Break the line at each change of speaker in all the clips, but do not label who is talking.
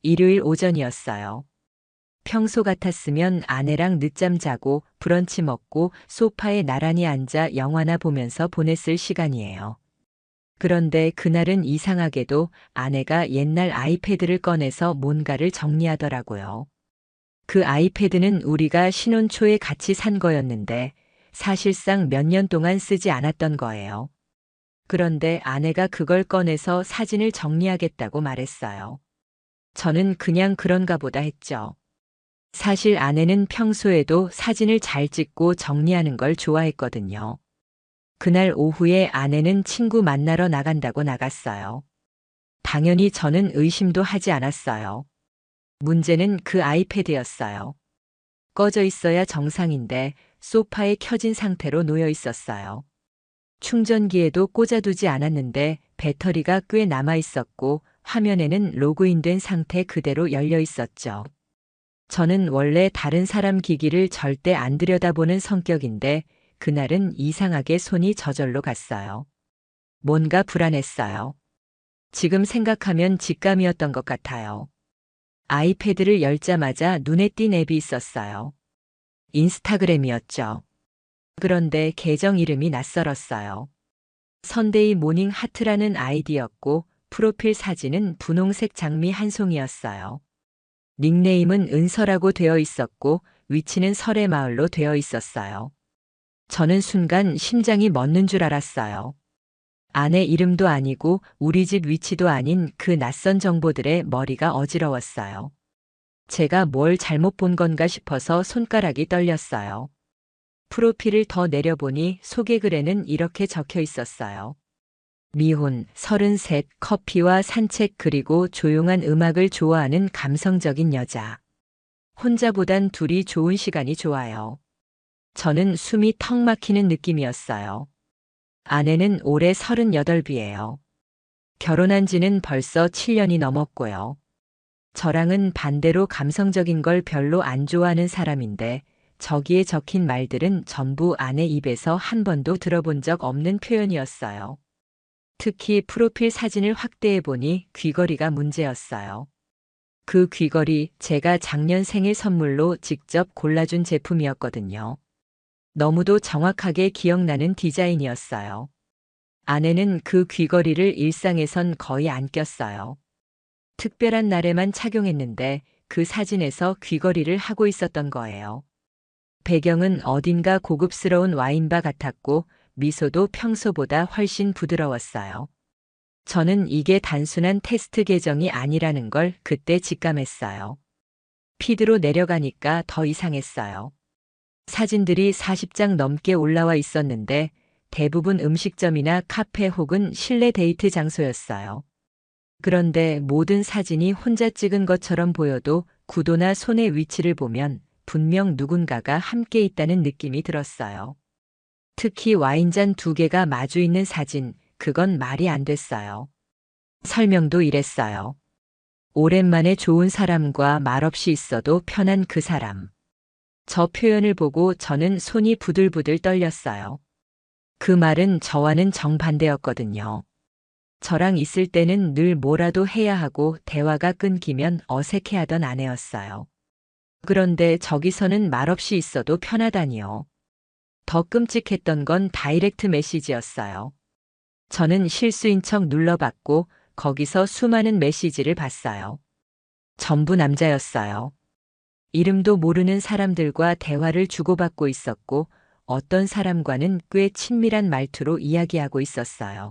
일요일 오전이었어요. 평소 같았으면 아내랑 늦잠 자고 브런치 먹고 소파에 나란히 앉아 영화나 보면서 보냈을 시간이에요. 그런데 그날은 이상하게도 아내가 옛날 아이패드를 꺼내서 뭔가를 정리하더라고요. 그 아이패드는 우리가 신혼 초에 같이 산 거였는데 사실상 몇 년 동안 쓰지 않았던 거예요. 그런데 아내가 그걸 꺼내서 사진을 정리하겠다고 말했어요. 저는 그냥 그런가 보다 했죠. 사실 아내는 평소에도 사진을 잘 찍고 정리하는 걸 좋아했거든요. 그날 오후에 아내는 친구 만나러 나간다고 나갔어요. 당연히 저는 의심도 하지 않았어요. 문제는 그 아이패드였어요. 꺼져 있어야 정상인데 소파에 켜진 상태로 놓여 있었어요. 충전기에도 꽂아두지 않았는데 배터리가 꽤 남아 있었고 화면에는 로그인된 상태 그대로 열려 있었죠. 저는 원래 다른 사람 기기를 절대 안 들여다보는 성격인데 그날은 이상하게 손이 저절로 갔어요. 뭔가 불안했어요. 지금 생각하면 직감이었던 것 같아요. 아이패드를 열자마자 눈에 띈 앱이 있었어요. 인스타그램이었죠. 그런데 계정 이름이 낯설었어요. 선데이 모닝 하트라는 아이디였고 프로필 사진은 분홍색 장미 한 송이였어요. 닉네임은 은서라고 되어 있었고 위치는 설해마을로 되어 있었어요. 저는 순간 심장이 멎는 줄 알았어요. 아내 이름도 아니고 우리 집 위치도 아닌 그 낯선 정보들에 머리가 어지러웠어요. 제가 뭘 잘못 본 건가 싶어서 손가락이 떨렸어요. 프로필을 더 내려보니 소개글에는 이렇게 적혀 있었어요. 미혼, 33, 커피와 산책 그리고 조용한 음악을 좋아하는 감성적인 여자. 혼자보단 둘이 좋은 시간이 좋아요. 저는 숨이 턱 막히는 느낌이었어요. 아내는 올해 38이에요. 결혼한 지는 벌써 7년이 넘었고요. 저랑은 반대로 감성적인 걸 별로 안 좋아하는 사람인데 저기에 적힌 말들은 전부 아내 입에서 한 번도 들어본 적 없는 표현이었어요. 특히 프로필 사진을 확대해 보니 귀걸이가 문제였어요. 그 귀걸이 제가 작년 생일 선물로 직접 골라준 제품이었거든요. 너무도 정확하게 기억나는 디자인이었어요. 아내는 그 귀걸이를 일상에선 거의 안 꼈어요. 특별한 날에만 착용했는데 그 사진에서 귀걸이를 하고 있었던 거예요. 배경은 어딘가 고급스러운 와인바 같았고 미소도 평소보다 훨씬 부드러웠어요. 저는 이게 단순한 테스트 계정이 아니라는 걸 그때 직감했어요. 피드로 내려가니까 더 이상했어요. 사진들이 40장 넘게 올라와 있었는데 대부분 음식점이나 카페 혹은 실내 데이트 장소였어요. 그런데 모든 사진이 혼자 찍은 것처럼 보여도 구도나 손의 위치를 보면 분명 누군가가 함께 있다는 느낌이 들었어요. 특히 와인잔 두 개가 마주 있는 사진, 그건 말이 안 됐어요. 설명도 이랬어요. 오랜만에 좋은 사람과 말없이 있어도 편한 그 사람. 저 표현을 보고 저는 손이 부들부들 떨렸어요. 그 말은 저와는 정반대였거든요. 저랑 있을 때는 늘 뭐라도 해야 하고 대화가 끊기면 어색해하던 아내였어요. 그런데 저기서는 말없이 있어도 편하다니요. 더 끔찍했던 건 다이렉트 메시지였어요. 저는 실수인 척 눌러봤고 거기서 수많은 메시지를 봤어요. 전부 남자였어요. 이름도 모르는 사람들과 대화를 주고받고 있었고 어떤 사람과는 꽤 친밀한 말투로 이야기하고 있었어요.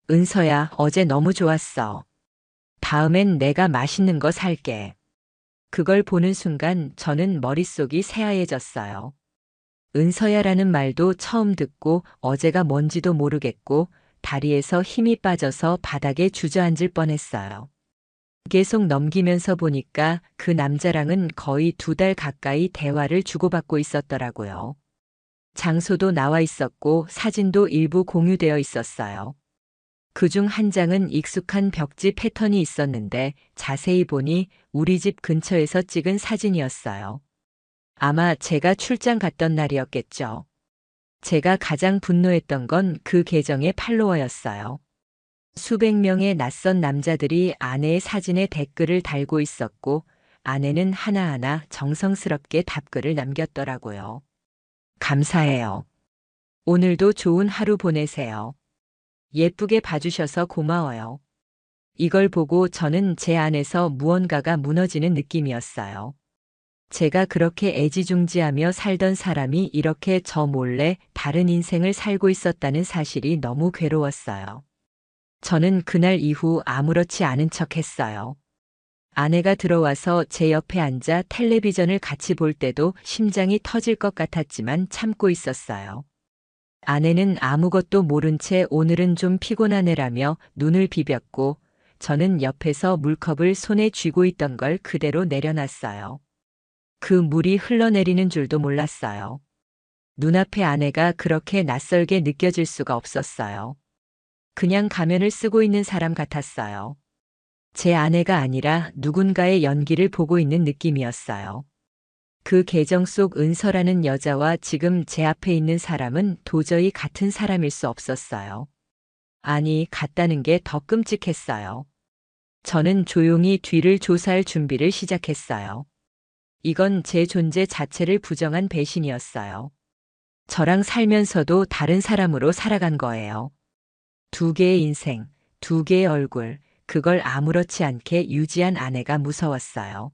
은서야, 어제 너무 좋았어. 다음엔 내가 맛있는 거 살게. 그걸 보는 순간 저는 머릿속이 새하얘졌어요. 은서야라는 말도 처음 듣고 어제가 뭔지도 모르겠고 다리에서 힘이 빠져서 바닥에 주저앉을 뻔했어요. 계속 넘기면서 보니까 그 남자랑은 거의 2달 가까이 대화를 주고받고 있었더라고요. 장소도 나와 있었고 사진도 일부 공유되어 있었어요. 그중 한 장은 익숙한 벽지 패턴이 있었는데 자세히 보니 우리 집 근처에서 찍은 사진이었어요. 아마 제가 출장 갔던 날이었겠죠. 제가 가장 분노했던 건 그 계정의 팔로워였어요. 수백 명의 낯선 남자들이 아내의 사진에 댓글을 달고 있었고 아내는 하나하나 정성스럽게 답글을 남겼더라고요. 감사해요. 오늘도 좋은 하루 보내세요. 예쁘게 봐주셔서 고마워요. 이걸 보고 저는 제 안에서 무언가가 무너지는 느낌이었어요. 제가 그렇게 애지중지하며 살던 사람이 이렇게 저 몰래 다른 인생을 살고 있었다는 사실이 너무 괴로웠어요. 저는 그날 이후 아무렇지 않은 척 했어요. 아내가 들어와서 제 옆에 앉아 텔레비전을 같이 볼 때도 심장이 터질 것 같았지만 참고 있었어요. 아내는 아무것도 모른 채 오늘은 좀 피곤하네라며 눈을 비볐고 저는 옆에서 물컵을 손에 쥐고 있던 걸 그대로 내려놨어요. 그 물이 흘러내리는 줄도 몰랐어요. 눈앞에 아내가 그렇게 낯설게 느껴질 수가 없었어요. 그냥 가면을 쓰고 있는 사람 같았어요. 제 아내가 아니라 누군가의 연기를 보고 있는 느낌이었어요. 그 계정 속 은서라는 여자와 지금 제 앞에 있는 사람은 도저히 같은 사람일 수 없었어요. 아니, 같다는 게 더 끔찍했어요. 저는 조용히 뒤를 조사할 준비를 시작했어요. 이건 제 존재 자체를 부정한 배신이었어요. 저랑 살면서도 다른 사람으로 살아간 거예요. 두 개의 인생, 두 개의 얼굴, 그걸 아무렇지 않게 유지한 아내가 무서웠어요.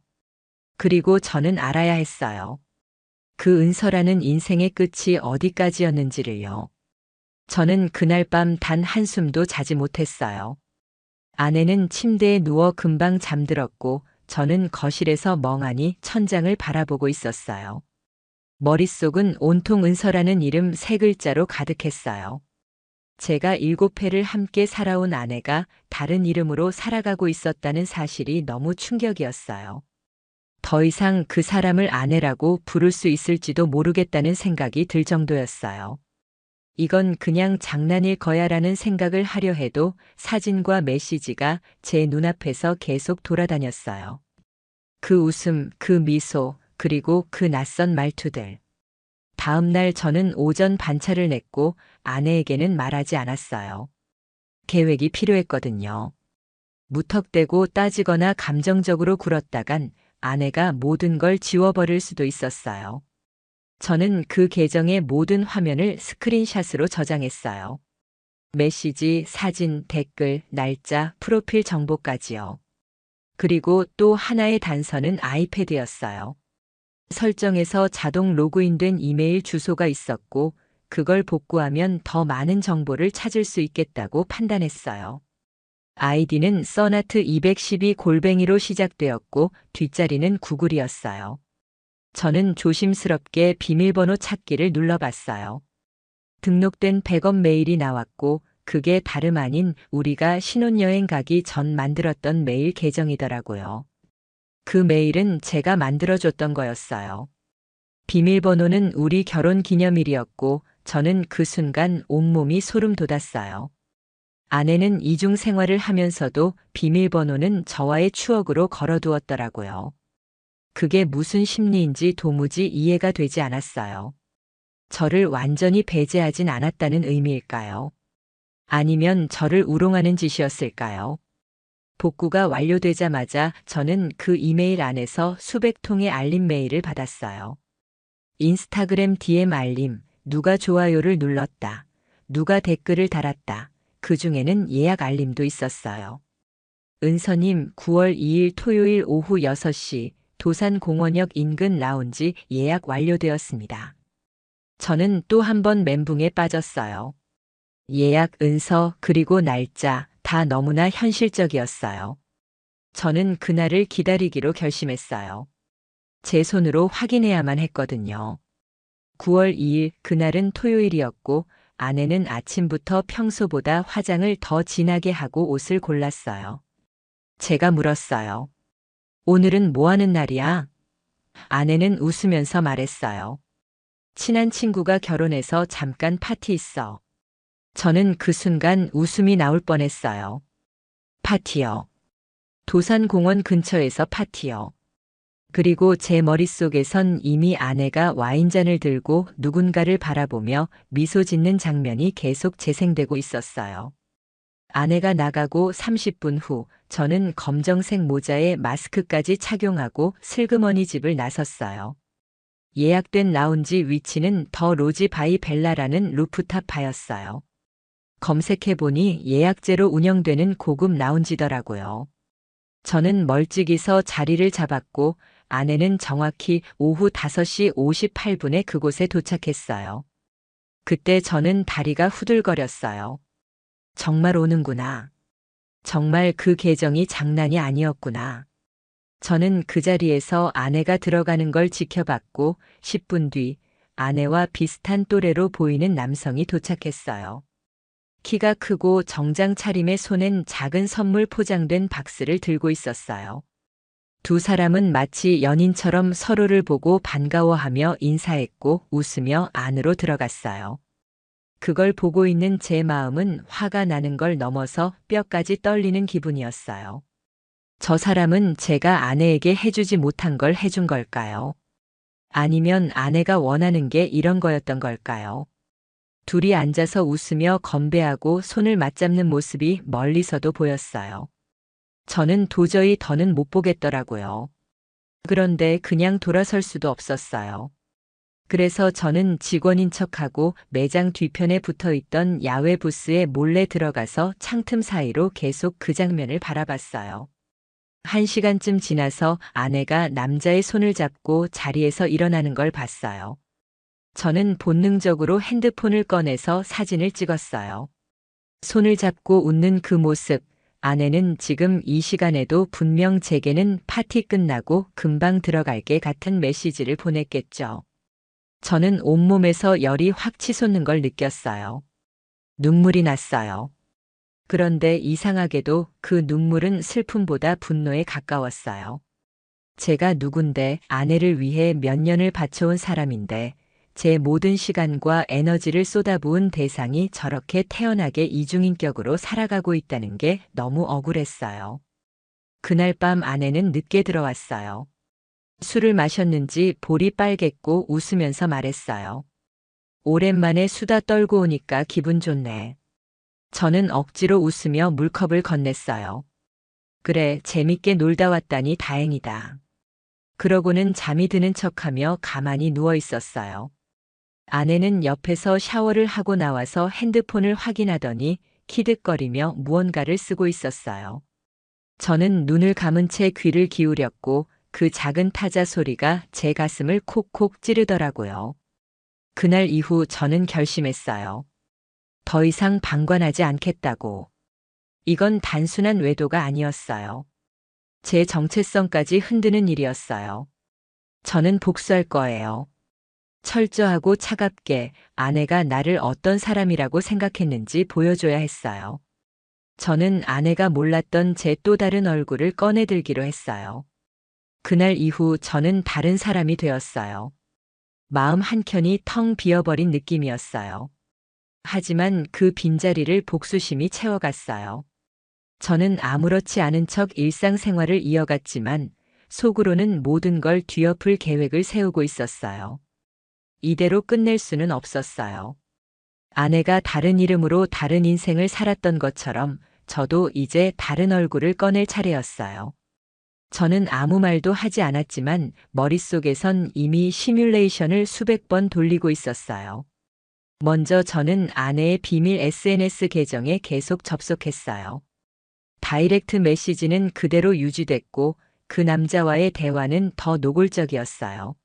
그리고 저는 알아야 했어요. 그 은서라는 인생의 끝이 어디까지였는지를요. 저는 그날 밤 단 한숨도 자지 못했어요. 아내는 침대에 누워 금방 잠들었고 저는 거실에서 멍하니 천장을 바라보고 있었어요. 머릿속은 온통 은서라는 이름 세 글자로 가득했어요. 제가 7회를 함께 살아온 아내가 다른 이름으로 살아가고 있었다는 사실이 너무 충격이었어요. 더 이상 그 사람을 아내라고 부를 수 있을지도 모르겠다는 생각이 들 정도였어요. 이건 그냥 장난일 거야라는 생각을 하려 해도 사진과 메시지가 제 눈앞에서 계속 돌아다녔어요. 그 웃음, 그 미소, 그리고 그 낯선 말투들. 다음 날 저는 오전 반차를 냈고 아내에게는 말하지 않았어요. 계획이 필요했거든요. 무턱대고 따지거나 감정적으로 굴었다간 아내가 모든 걸 지워버릴 수도 있었어요. 저는 그 계정의 모든 화면을 스크린샷으로 저장했어요. 메시지, 사진, 댓글, 날짜, 프로필 정보까지요. 그리고 또 하나의 단서는 아이패드였어요. 설정에서 자동 로그인된 이메일 주소가 있었고 그걸 복구하면 더 많은 정보를 찾을 수 있겠다고 판단했어요. 아이디는 써나트212골뱅이로 시작되었고 뒷자리는 구글이었어요. 저는 조심스럽게 비밀번호 찾기를 눌러봤어요. 등록된 백업 메일이 나왔고 그게 다름 아닌 우리가 신혼여행 가기 전 만들었던 메일 계정이더라고요. 그 메일은 제가 만들어줬던 거였어요. 비밀번호는 우리 결혼 기념일이었고 저는 그 순간 온몸이 소름 돋았어요. 아내는 이중 생활을 하면서도 비밀번호는 저와의 추억으로 걸어두었더라고요. 그게 무슨 심리인지 도무지 이해가 되지 않았어요. 저를 완전히 배제하진 않았다는 의미일까요? 아니면 저를 우롱하는 짓이었을까요? 복구가 완료되자마자 저는 그 이메일 안에서 수백 통의 알림 메일을 받았어요. 인스타그램 DM 알림, 누가 좋아요를 눌렀다, 누가 댓글을 달았다, 그 중에는 예약 알림도 있었어요. 은서님 9월 2일 토요일 오후 6시 도산공원역 인근 라운지 예약 완료되었습니다. 저는 또 한 번 멘붕에 빠졌어요. 예약, 은서, 그리고 날짜 다 너무나 현실적이었어요. 저는 그날을 기다리기로 결심했어요. 제 손으로 확인해야만 했거든요. 9월 2일 그날은 토요일이었고 아내는 아침부터 평소보다 화장을 더 진하게 하고 옷을 골랐어요. 제가 물었어요. 오늘은 뭐 하는 날이야? 아내는 웃으면서 말했어요. 친한 친구가 결혼해서 잠깐 파티 있어. 저는 그 순간 웃음이 나올 뻔했어요. 파티요. 도산공원 근처에서 파티요. 그리고 제 머릿속에선 이미 아내가 와인잔을 들고 누군가를 바라보며 미소 짓는 장면이 계속 재생되고 있었어요. 아내가 나가고 30분 후 저는 검정색 모자에 마스크까지 착용하고 슬그머니 집을 나섰어요. 예약된 라운지 위치는 더 로지 바이 벨라라는 루프탑 바였어요. 검색해보니 예약제로 운영되는 고급 라운지더라고요. 저는 멀찍이서 자리를 잡았고 아내는 정확히 오후 5시 58분에 그곳에 도착했어요. 그때 저는 다리가 후들거렸어요. 정말 오는구나. 정말 그 계정이 장난이 아니었구나. 저는 그 자리에서 아내가 들어가는 걸 지켜봤고 10분 뒤 아내와 비슷한 또래로 보이는 남성이 도착했어요. 키가 크고 정장 차림의 손엔 작은 선물 포장된 박스를 들고 있었어요. 두 사람은 마치 연인처럼 서로를 보고 반가워하며 인사했고 웃으며 안으로 들어갔어요. 그걸 보고 있는 제 마음은 화가 나는 걸 넘어서 뼈까지 떨리는 기분이었어요. 저 사람은 제가 아내에게 해주지 못한 걸 해준 걸까요? 아니면 아내가 원하는 게 이런 거였던 걸까요? 둘이 앉아서 웃으며 건배하고 손을 맞잡는 모습이 멀리서도 보였어요. 저는 도저히 더는 못 보겠더라고요. 그런데 그냥 돌아설 수도 없었어요. 그래서 저는 직원인 척하고 매장 뒤편에 붙어 있던 야외 부스에 몰래 들어가서 창틈 사이로 계속 그 장면을 바라봤어요. 1시간쯤 지나서 아내가 남자의 손을 잡고 자리에서 일어나는 걸 봤어요. 저는 본능적으로 핸드폰을 꺼내서 사진을 찍었어요. 손을 잡고 웃는 그 모습, 아내는 지금 이 시간에도 분명 제게는 파티 끝나고 금방 들어갈게 같은 메시지를 보냈겠죠. 저는 온몸에서 열이 확 치솟는 걸 느꼈어요. 눈물이 났어요. 그런데 이상하게도 그 눈물은 슬픔보다 분노에 가까웠어요. 제가 누군데 아내를 위해 몇 년을 바쳐온 사람인데 제 모든 시간과 에너지를 쏟아부은 대상이 저렇게 태연하게 이중인격으로 살아가고 있다는 게 너무 억울했어요. 그날 밤 아내는 늦게 들어왔어요. 술을 마셨는지 볼이 빨갰고 웃으면서 말했어요. 오랜만에 수다 떨고 오니까 기분 좋네. 저는 억지로 웃으며 물컵을 건넸어요. 그래, 재밌게 놀다 왔다니 다행이다. 그러고는 잠이 드는 척하며 가만히 누워 있었어요. 아내는 옆에서 샤워를 하고 나와서 핸드폰을 확인하더니 키득거리며 무언가를 쓰고 있었어요. 저는 눈을 감은 채 귀를 기울였고 그 작은 타자 소리가 제 가슴을 콕콕 찌르더라고요. 그날 이후 저는 결심했어요. 더 이상 방관하지 않겠다고. 이건 단순한 외도가 아니었어요. 제 정체성까지 흔드는 일이었어요. 저는 복수할 거예요. 철저하고 차갑게 아내가 나를 어떤 사람이라고 생각했는지 보여줘야 했어요. 저는 아내가 몰랐던 제 또 다른 얼굴을 꺼내들기로 했어요. 그날 이후 저는 다른 사람이 되었어요. 마음 한켠이 텅 비어버린 느낌이었어요. 하지만 그 빈자리를 복수심이 채워갔어요. 저는 아무렇지 않은 척 일상생활을 이어갔지만 속으로는 모든 걸 뒤엎을 계획을 세우고 있었어요. 이대로 끝낼 수는 없었어요. 아내가 다른 이름으로 다른 인생을 살았던 것처럼 저도 이제 다른 얼굴을 꺼낼 차례였어요. 저는 아무 말도 하지 않았지만 머릿속에선 이미 시뮬레이션을 수백 번 돌리고 있었어요. 먼저 저는 아내의 비밀 SNS 계정에 계속 접속했어요. 다이렉트 메시지는 그대로 유지됐고 그 남자와의 대화는 더 노골적이었어요.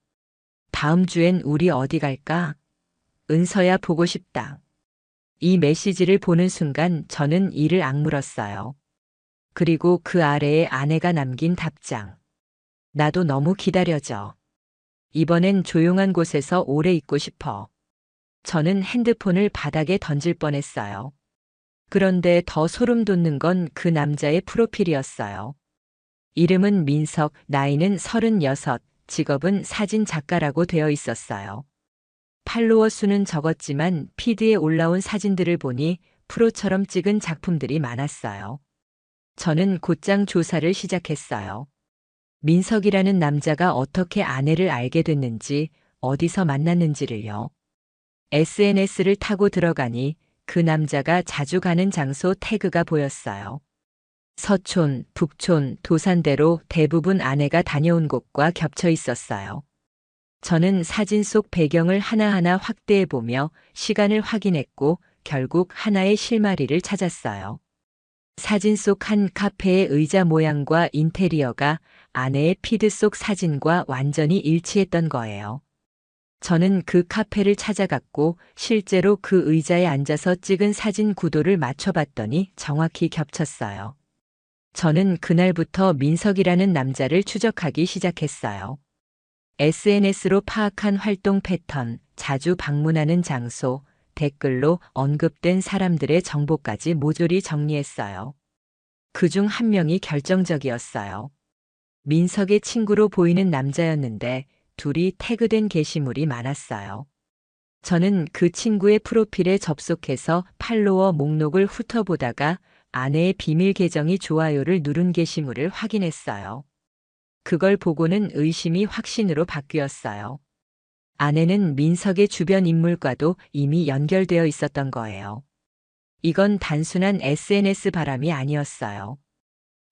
다음 주엔 우리 어디 갈까? 은서야 보고 싶다. 이 메시지를 보는 순간 저는 이를 악물었어요. 그리고 그 아래에 아내가 남긴 답장. 나도 너무 기다려져. 이번엔 조용한 곳에서 오래 있고 싶어. 저는 핸드폰을 바닥에 던질 뻔했어요. 그런데 더 소름 돋는 건 그 남자의 프로필이었어요. 이름은 민석, 나이는 36, 직업은 사진 작가라고 되어 있었어요. 팔로워 수는 적었지만 피드에 올라온 사진들을 보니 프로처럼 찍은 작품들이 많았어요. 저는 곧장 조사를 시작했어요. 민석이라는 남자가 어떻게 아내를 알게 됐는지, 어디서 만났는지를요. SNS를 타고 들어가니 그 남자가 자주 가는 장소 태그가 보였어요. 서촌, 북촌, 도산대로 대부분 아내가 다녀온 곳과 겹쳐 있었어요. 저는 사진 속 배경을 하나하나 확대해 보며 시간을 확인했고 결국 하나의 실마리를 찾았어요. 사진 속 한 카페의 의자 모양과 인테리어가 아내의 피드 속 사진과 완전히 일치했던 거예요. 저는 그 카페를 찾아갔고 실제로 그 의자에 앉아서 찍은 사진 구도를 맞춰봤더니 정확히 겹쳤어요. 저는 그날부터 민석이라는 남자를 추적하기 시작했어요. SNS로 파악한 활동 패턴, 자주 방문하는 장소, 댓글로 언급된 사람들의 정보까지 모조리 정리했어요. 그중 한 명이 결정적이었어요. 민석의 친구로 보이는 남자였는데 둘이 태그된 게시물이 많았어요. 저는 그 친구의 프로필에 접속해서 팔로워 목록을 훑어보다가 아내의 비밀 계정이 좋아요를 누른 게시물을 확인했어요. 그걸 보고는 의심이 확신으로 바뀌었어요. 아내는 민석의 주변 인물과도 이미 연결되어 있었던 거예요. 이건 단순한 SNS 바람이 아니었어요.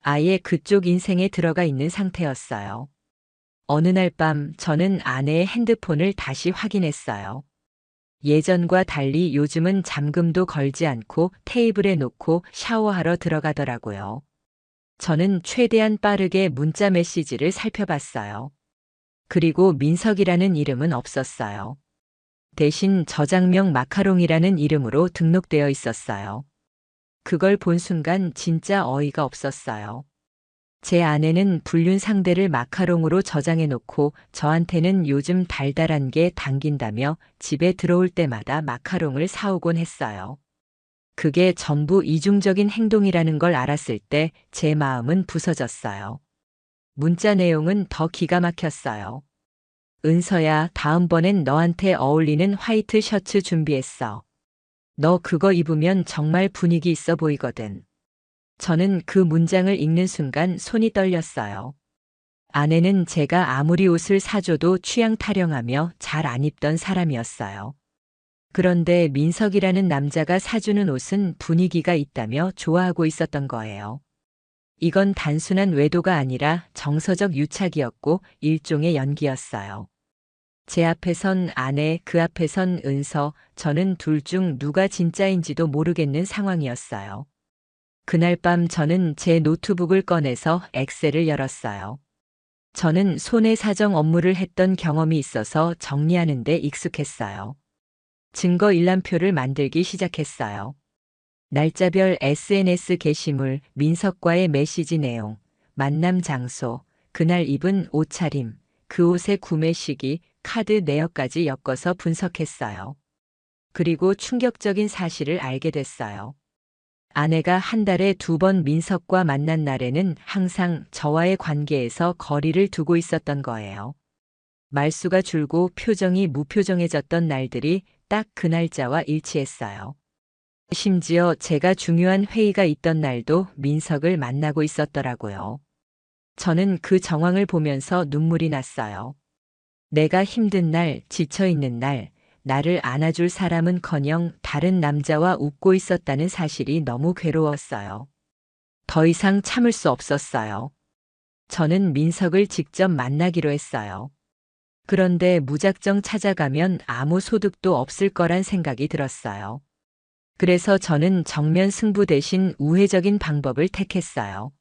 아예 그쪽 인생에 들어가 있는 상태였어요. 어느 날 밤 저는 아내의 핸드폰을 다시 확인했어요. 예전과 달리 요즘은 잠금도 걸지 않고 테이블에 놓고 샤워하러 들어가더라고요. 저는 최대한 빠르게 문자 메시지를 살펴봤어요. 그리고 민석이라는 이름은 없었어요. 대신 저장명 마카롱이라는 이름으로 등록되어 있었어요. 그걸 본 순간 진짜 어이가 없었어요. 제 아내는 불륜 상대를 마카롱으로 저장해 놓고 저한테는 요즘 달달한 게 당긴다며 집에 들어올 때마다 마카롱을 사오곤 했어요. 그게 전부 이중적인 행동이라는 걸 알았을 때 제 마음은 부서졌어요. 문자 내용은 더 기가 막혔어요. 은서야, 다음번엔 너한테 어울리는 화이트 셔츠 준비했어. 너 그거 입으면 정말 분위기 있어 보이거든. 저는 그 문장을 읽는 순간 손이 떨렸어요. 아내는 제가 아무리 옷을 사줘도 취향 타령하며 잘 안 입던 사람이었어요. 그런데 민석이라는 남자가 사주는 옷은 분위기가 있다며 좋아하고 있었던 거예요. 이건 단순한 외도가 아니라 정서적 유착이었고 일종의 연기였어요. 제 앞에선 아내, 그 앞에선 은서, 저는 둘 중 누가 진짜인지도 모르겠는 상황이었어요. 그날 밤 저는 제 노트북을 꺼내서 엑셀을 열었어요. 저는 손해사정 업무를 했던 경험이 있어서 정리하는 데 익숙했어요. 증거 일람표를 만들기 시작했어요. 날짜별 SNS 게시물, 민석과의 메시지 내용, 만남 장소, 그날 입은 옷차림, 그 옷의 구매 시기, 카드 내역까지 엮어서 분석했어요. 그리고 충격적인 사실을 알게 됐어요. 아내가 한 달에 2번 민석과 만난 날에는 항상 저와의 관계에서 거리를 두고 있었던 거예요. 말수가 줄고 표정이 무표정해졌던 날들이 딱 그 날짜와 일치했어요. 심지어 제가 중요한 회의가 있던 날도 민석을 만나고 있었더라고요. 저는 그 정황을 보면서 눈물이 났어요. 내가 힘든 날, 지쳐있는 날, 나를 안아줄 사람은커녕 다른 남자와 웃고 있었다는 사실이 너무 괴로웠어요. 더 이상 참을 수 없었어요. 저는 민석을 직접 만나기로 했어요. 그런데 무작정 찾아가면 아무 소득도 없을 거란 생각이 들었어요. 그래서 저는 정면 승부 대신 우회적인 방법을 택했어요.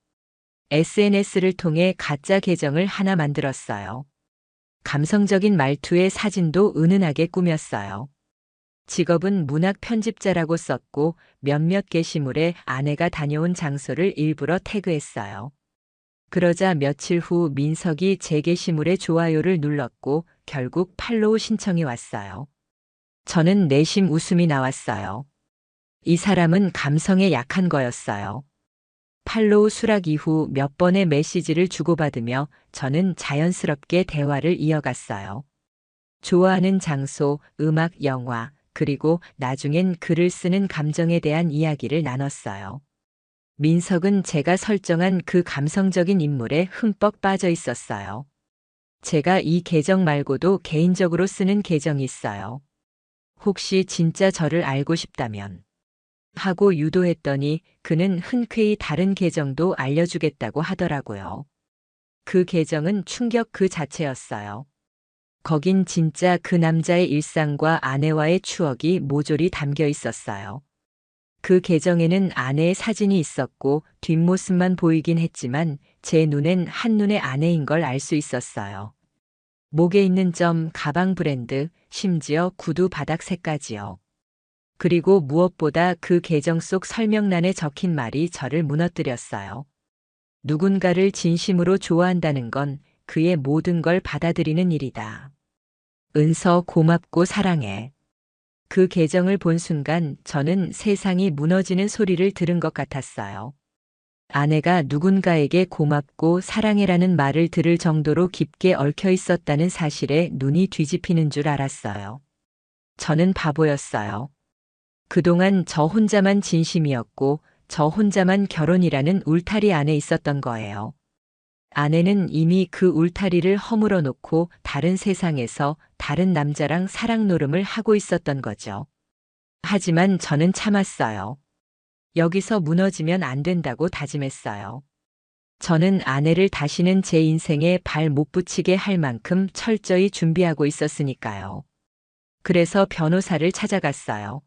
SNS를 통해 가짜 계정을 하나 만들었어요. 감성적인 말투의 사진도 은은하게 꾸몄어요. 직업은 문학 편집자라고 썼고 몇몇 게시물에 아내가 다녀온 장소를 일부러 태그했어요. 그러자 며칠 후 민석이 제 게시물에 좋아요를 눌렀고 결국 팔로우 신청이 왔어요. 저는 내심 웃음이 나왔어요. 이 사람은 감성에 약한 거였어요. 팔로우 수락 이후 몇 번의 메시지를 주고받으며 저는 자연스럽게 대화를 이어갔어요. 좋아하는 장소, 음악, 영화, 그리고 나중엔 글을 쓰는 감정에 대한 이야기를 나눴어요. 민석은 제가 설정한 그 감성적인 인물에 흠뻑 빠져 있었어요. 제가 이 계정 말고도 개인적으로 쓰는 계정이 있어요. 혹시 진짜 저를 알고 싶다면 하고 유도했더니 그는 흔쾌히 다른 계정도 알려주겠다고 하더라고요. 그 계정은 충격 그 자체였어요. 거긴 진짜 그 남자의 일상과 아내와의 추억이 모조리 담겨 있었어요. 그 계정에는 아내의 사진이 있었고 뒷모습만 보이긴 했지만 제 눈엔 한눈에 아내인 걸 알 수 있었어요. 목에 있는 점, 가방 브랜드, 심지어 구두 바닥색까지요. 그리고 무엇보다 그 계정 속 설명란에 적힌 말이 저를 무너뜨렸어요. 누군가를 진심으로 좋아한다는 건 그의 모든 걸 받아들이는 일이다. 은서 고맙고 사랑해. 그 계정을 본 순간 저는 세상이 무너지는 소리를 들은 것 같았어요. 아내가 누군가에게 고맙고 사랑해라는 말을 들을 정도로 깊게 얽혀 있었다는 사실에 눈이 뒤집히는 줄 알았어요. 저는 바보였어요. 그동안 저 혼자만 진심이었고 저 혼자만 결혼이라는 울타리 안에 있었던 거예요. 아내는 이미 그 울타리를 허물어 놓고 다른 세상에서 다른 남자랑 사랑 노름을 하고 있었던 거죠. 하지만 저는 참았어요. 여기서 무너지면 안 된다고 다짐했어요. 저는 아내를 다시는 제 인생에 발 못 붙이게 할 만큼 철저히 준비하고 있었으니까요. 그래서 변호사를 찾아갔어요.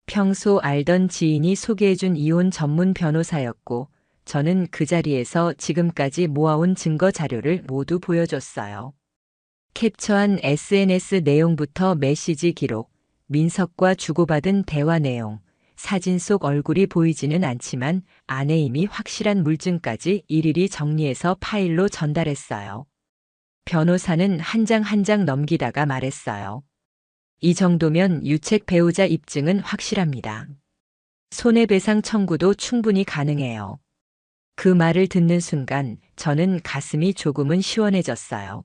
평소 알던 지인이 소개해준 이혼 전문 변호사였고, 저는 그 자리에서 지금까지 모아온 증거 자료를 모두 보여줬어요. 캡처한 SNS 내용부터 메시지 기록, 민석과 주고받은 대화 내용, 사진 속 얼굴이 보이지는 않지만 아내임이 확실한 물증까지 일일이 정리해서 파일로 전달했어요. 변호사는 한 장 한 장 넘기다가 말했어요. 이 정도면 유책 배우자 입증은 확실합니다. 손해배상 청구도 충분히 가능해요. 그 말을 듣는 순간 저는 가슴이 조금은 시원해졌어요.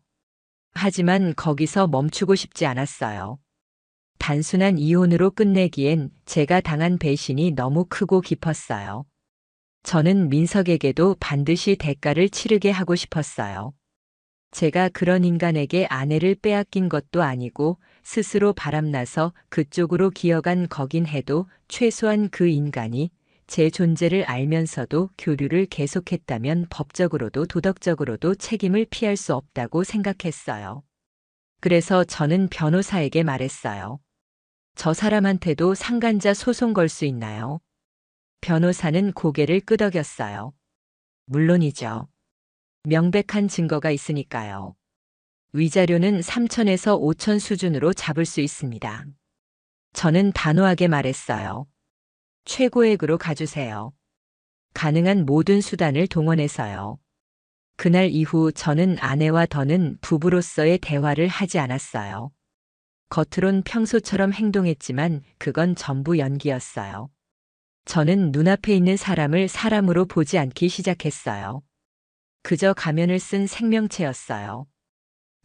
하지만 거기서 멈추고 싶지 않았어요. 단순한 이혼으로 끝내기엔 제가 당한 배신이 너무 크고 깊었어요. 저는 민석에게도 반드시 대가를 치르게 하고 싶었어요. 제가 그런 인간에게 아내를 빼앗긴 것도 아니고 스스로 바람나서 그쪽으로 기어간 거긴 해도 최소한 그 인간이 제 존재를 알면서도 교류를 계속했다면 법적으로도 도덕적으로도 책임을 피할 수 없다고 생각했어요. 그래서 저는 변호사에게 말했어요. 저 사람한테도 상간자 소송 걸 수 있나요? 변호사는 고개를 끄덕였어요. 물론이죠. 명백한 증거가 있으니까요. 위자료는 3천에서 5천 수준으로 잡을 수 있습니다. 저는 단호하게 말했어요. 최고액으로 가주세요. 가능한 모든 수단을 동원해서요. 그날 이후 저는 아내와 더는 부부로서의 대화를 하지 않았어요. 겉으론 평소처럼 행동했지만 그건 전부 연기였어요. 저는 눈앞에 있는 사람을 사람으로 보지 않기 시작했어요. 그저 가면을 쓴 생명체였어요.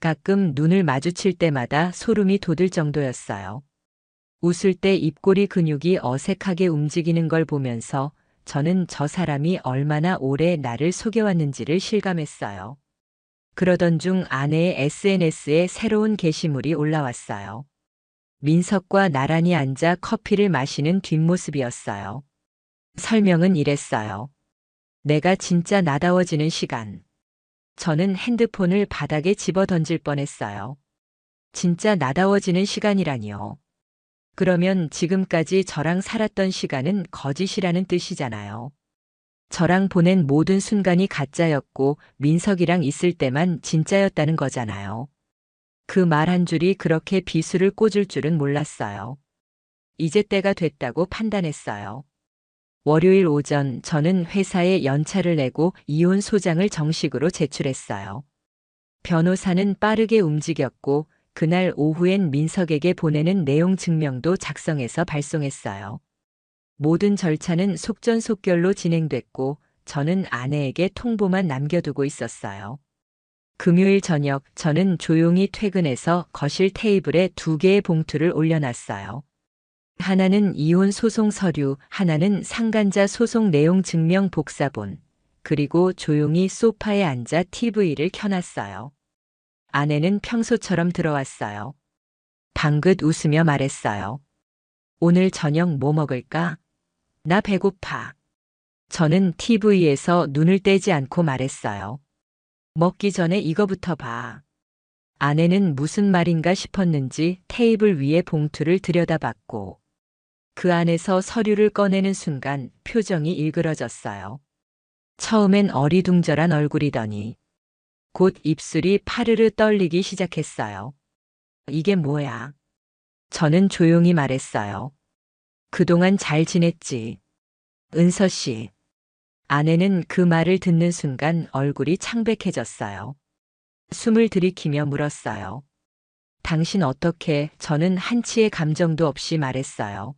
가끔 눈을 마주칠 때마다 소름이 돋을 정도였어요. 웃을 때 입꼬리 근육이 어색하게 움직이는 걸 보면서 저는 저 사람이 얼마나 오래 나를 속여왔는지를 실감했어요. 그러던 중 아내의 SNS에 새로운 게시물이 올라왔어요. 민석과 나란히 앉아 커피를 마시는 뒷모습이었어요. 설명은 이랬어요. 내가 진짜 나다워지는 시간. 저는 핸드폰을 바닥에 집어 던질 뻔했어요. 진짜 나다워지는 시간이라니요. 그러면 지금까지 저랑 살았던 시간은 거짓이라는 뜻이잖아요. 저랑 보낸 모든 순간이 가짜였고 민석이랑 있을 때만 진짜였다는 거잖아요. 그 말 한 줄이 그렇게 비수를 꽂을 줄은 몰랐어요. 이제 때가 됐다고 판단했어요. 월요일 오전 저는 회사에 연차를 내고 이혼 소장을 정식으로 제출했어요. 변호사는 빠르게 움직였고 그날 오후엔 민석에게 보내는 내용 증명도 작성해서 발송했어요. 모든 절차는 속전속결로 진행됐고 저는 아내에게 통보만 남겨두고 있었어요. 금요일 저녁 저는 조용히 퇴근해서 거실 테이블에 2개의 봉투를 올려놨어요. 하나는 이혼 소송 서류, 하나는 상간자 소송 내용 증명 복사본, 그리고 조용히 소파에 앉아 TV를 켜놨어요. 아내는 평소처럼 들어왔어요. 방긋 웃으며 말했어요. 오늘 저녁 뭐 먹을까? 나 배고파. 저는 TV에서 눈을 떼지 않고 말했어요. 먹기 전에 이거부터 봐. 아내는 무슨 말인가 싶었는지 테이블 위에 봉투를 들여다봤고 그 안에서 서류를 꺼내는 순간 표정이 일그러졌어요. 처음엔 어리둥절한 얼굴이더니 곧 입술이 파르르 떨리기 시작했어요. 이게 뭐야? 저는 조용히 말했어요. 그동안 잘 지냈지. 은서 씨. 아내는 그 말을 듣는 순간 얼굴이 창백해졌어요. 숨을 들이키며 물었어요. 당신 어떻게? 저는 한치의 감정도 없이 말했어요.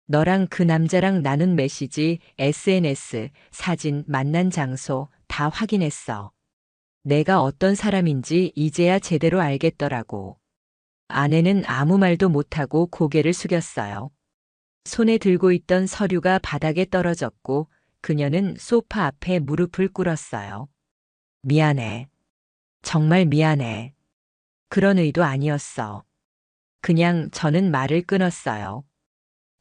너랑 그 남자랑 나눈 메시지, SNS, 사진, 만난 장소 다 확인했어. 내가 어떤 사람인지 이제야 제대로 알겠더라고. 아내는 아무 말도 못하고 고개를 숙였어요. 손에 들고 있던 서류가 바닥에 떨어졌고 그녀는 소파 앞에 무릎을 꿇었어요. 미안해. 정말 미안해. 그런 의도 아니었어. 그냥 저는 말을 끊었어요.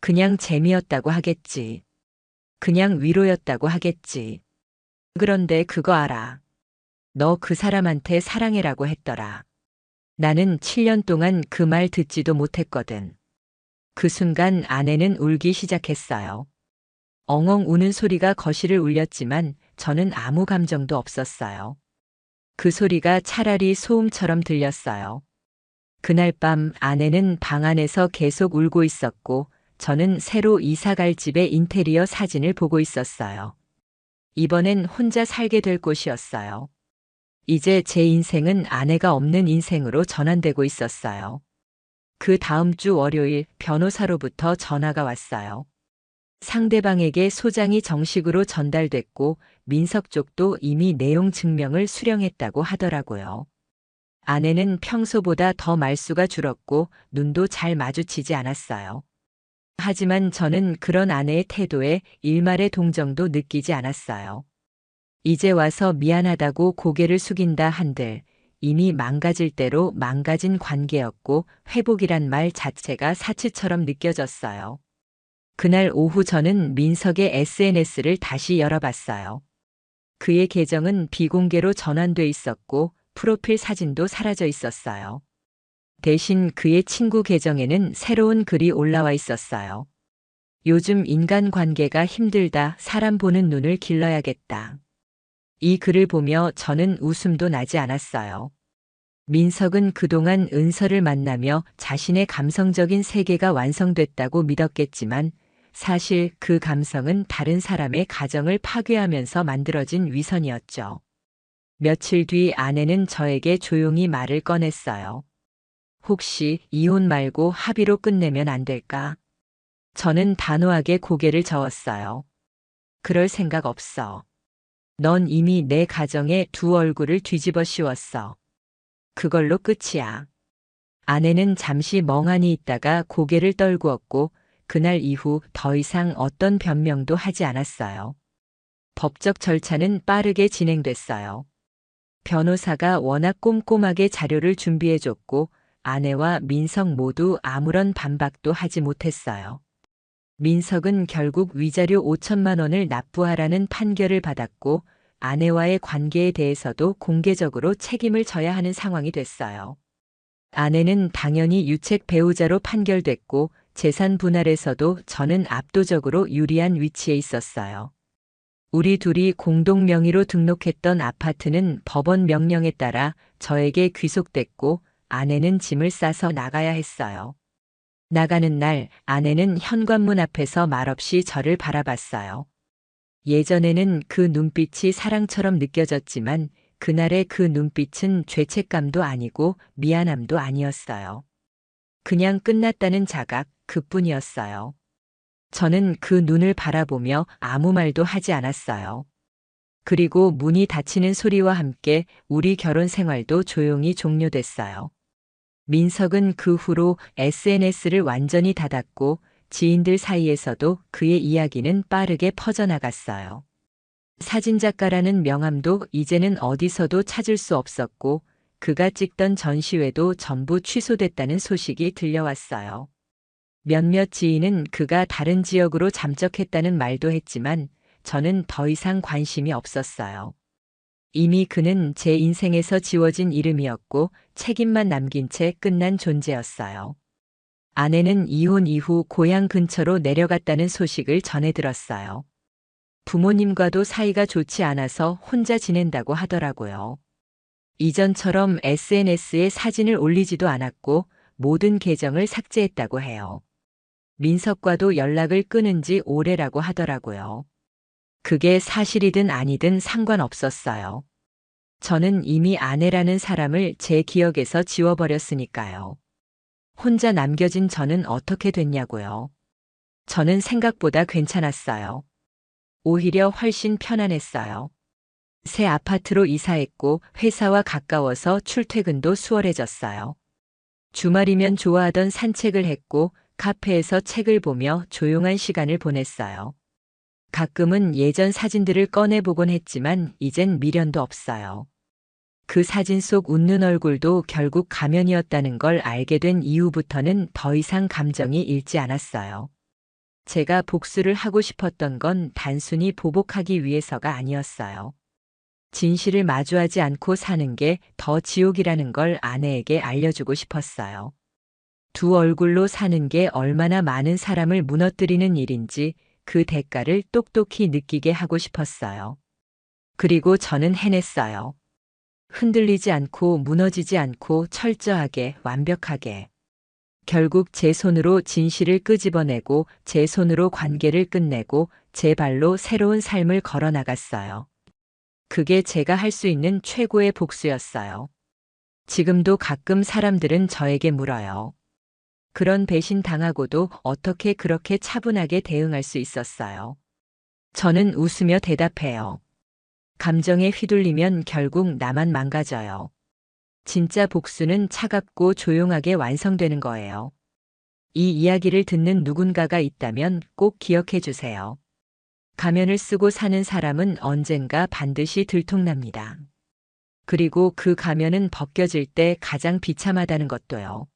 그냥 재미였다고 하겠지. 그냥 위로였다고 하겠지. 그런데 그거 알아. 너 그 사람한테 사랑해라고 했더라. 나는 7년 동안 그 말 듣지도 못했거든. 그 순간 아내는 울기 시작했어요. 엉엉 우는 소리가 거실을 울렸지만 저는 아무 감정도 없었어요. 그 소리가 차라리 소음처럼 들렸어요. 그날 밤 아내는 방 안에서 계속 울고 있었고 저는 새로 이사 갈 집의 인테리어 사진을 보고 있었어요. 이번엔 혼자 살게 될 곳이었어요. 이제 제 인생은 아내가 없는 인생으로 전환되고 있었어요. 그 다음 주 월요일 변호사로부터 전화가 왔어요. 상대방에게 소장이 정식으로 전달됐고 민석 쪽도 이미 내용 증명을 수령했다고 하더라고요. 아내는 평소보다 더 말수가 줄었고 눈도 잘 마주치지 않았어요. 하지만 저는 그런 아내의 태도에 일말의 동정도 느끼지 않았어요. 이제 와서 미안하다고 고개를 숙인다 한들 이미 망가질 대로 망가진 관계였고 회복이란 말 자체가 사치처럼 느껴졌어요. 그날 오후 저는 민석의 SNS를 다시 열어봤어요. 그의 계정은 비공개로 전환돼 있었고 프로필 사진도 사라져 있었어요. 대신 그의 친구 계정에는 새로운 글이 올라와 있었어요. 요즘 인간관계가 힘들다. 사람 보는 눈을 길러야겠다. 이 글을 보며 저는 웃음도 나지 않았어요. 민석은 그동안 은서를 만나며 자신의 감성적인 세계가 완성됐다고 믿었겠지만 사실 그 감성은 다른 사람의 가정을 파괴하면서 만들어진 위선이었죠. 며칠 뒤 아내는 저에게 조용히 말을 꺼냈어요. 혹시 이혼 말고 합의로 끝내면 안 될까? 저는 단호하게 고개를 저었어요. 그럴 생각 없어. 넌 이미 내 가정에 두 얼굴을 뒤집어 씌웠어. 그걸로 끝이야. 아내는 잠시 멍하니 있다가 고개를 떨구었고 그날 이후 더 이상 어떤 변명도 하지 않았어요. 법적 절차는 빠르게 진행됐어요. 변호사가 워낙 꼼꼼하게 자료를 준비해줬고 아내와 민석 모두 아무런 반박도 하지 못했어요. 민석은 결국 위자료 5천만 원을 납부하라는 판결을 받았고 아내와의 관계에 대해서도 공개적으로 책임을 져야 하는 상황이 됐어요. 아내는 당연히 유책 배우자로 판결됐고 재산 분할에서도 저는 압도적으로 유리한 위치에 있었어요. 우리 둘이 공동 명의로 등록했던 아파트는 법원 명령에 따라 저에게 귀속됐고 아내는 짐을 싸서 나가야 했어요. 나가는 날 아내는 현관문 앞에서 말없이 저를 바라봤어요. 예전에는 그 눈빛이 사랑처럼 느껴졌지만 그날의 그 눈빛은 죄책감도 아니고 미안함도 아니었어요. 그냥 끝났다는 자각 그뿐이었어요. 저는 그 눈을 바라보며 아무 말도 하지 않았어요. 그리고 문이 닫히는 소리와 함께 우리 결혼 생활도 조용히 종료됐어요. 민석은 그 후로 SNS를 완전히 닫았고 지인들 사이에서도 그의 이야기는 빠르게 퍼져나갔어요. 사진작가라는 명함도 이제는 어디서도 찾을 수 없었고 그가 찍던 전시회도 전부 취소됐다는 소식이 들려왔어요. 몇몇 지인은 그가 다른 지역으로 잠적했다는 말도 했지만 저는 더 이상 관심이 없었어요. 이미 그는 제 인생에서 지워진 이름이었고 책임만 남긴 채 끝난 존재였어요. 아내는 이혼 이후 고향 근처로 내려갔다는 소식을 전해 들었어요. 부모님과도 사이가 좋지 않아서 혼자 지낸다고 하더라고요. 이전처럼 SNS에 사진을 올리지도 않았고 모든 계정을 삭제했다고 해요. 민석과도 연락을 끊은 지 오래라고 하더라고요. 그게 사실이든 아니든 상관없었어요. 저는 이미 아내라는 사람을 제 기억에서 지워버렸으니까요. 혼자 남겨진 저는 어떻게 됐냐고요. 저는 생각보다 괜찮았어요. 오히려 훨씬 편안했어요. 새 아파트로 이사했고 회사와 가까워서 출퇴근도 수월해졌어요. 주말이면 좋아하던 산책을 했고 카페에서 책을 보며 조용한 시간을 보냈어요. 가끔은 예전 사진들을 꺼내보곤 했지만 이젠 미련도 없어요. 그 사진 속 웃는 얼굴도 결국 가면이었다는 걸 알게 된 이후부터는 더 이상 감정이 잃지 않았어요. 제가 복수를 하고 싶었던 건 단순히 보복하기 위해서가 아니었어요. 진실을 마주하지 않고 사는 게 더 지옥이라는 걸 아내에게 알려주고 싶었어요. 두 얼굴로 사는 게 얼마나 많은 사람을 무너뜨리는 일인지 그 대가를 똑똑히 느끼게 하고 싶었어요. 그리고 저는 해냈어요. 흔들리지 않고 무너지지 않고 철저하게 완벽하게. 결국 제 손으로 진실을 끄집어내고 제 손으로 관계를 끝내고 제 발로 새로운 삶을 걸어 나갔어요. 그게 제가 할 수 있는 최고의 복수였어요. 지금도 가끔 사람들은 저에게 물어요. 그런 배신 당하고도 어떻게 그렇게 차분하게 대응할 수 있었어요? 저는 웃으며 대답해요. 감정에 휘둘리면 결국 나만 망가져요. 진짜 복수는 차갑고 조용하게 완성되는 거예요. 이 이야기를 듣는 누군가가 있다면 꼭 기억해 주세요. 가면을 쓰고 사는 사람은 언젠가 반드시 들통납니다. 그리고 그 가면은 벗겨질 때 가장 비참하다는 것도요.